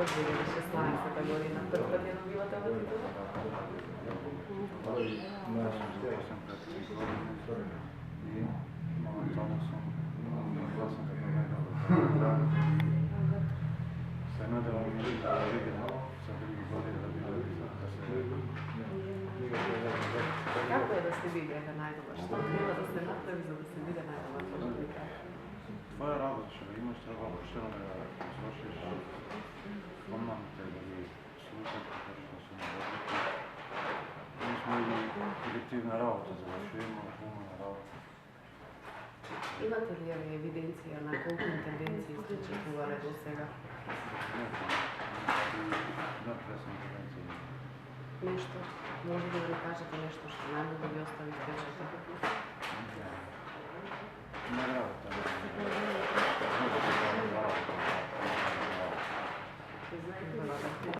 za 2016 godina. Prvi put jednom bila tamo titula? Ja sam zaposlen pred 3 godine i momentalno sam glasan kako najdobar se nadala mi da vidim za drugi godin da bi da se Kako je da ste vi Grega najdobar? Što je bilo da ste napravi za da se vide najdobar košarkaš? Tvoja radost, da imaš treba pošteno da srošiš komandite, da bi slučaj kao što su na odliku. Mi smo i kolektivna работа, завършуємо умна работа. Imate li evidencija na koliko intervenciji ste čekuvali do сега? Не съм интервенция. Нещо? Може ли да ви кажете нещо, що най-много ви остави впечатление? Не работа. Знаете ли,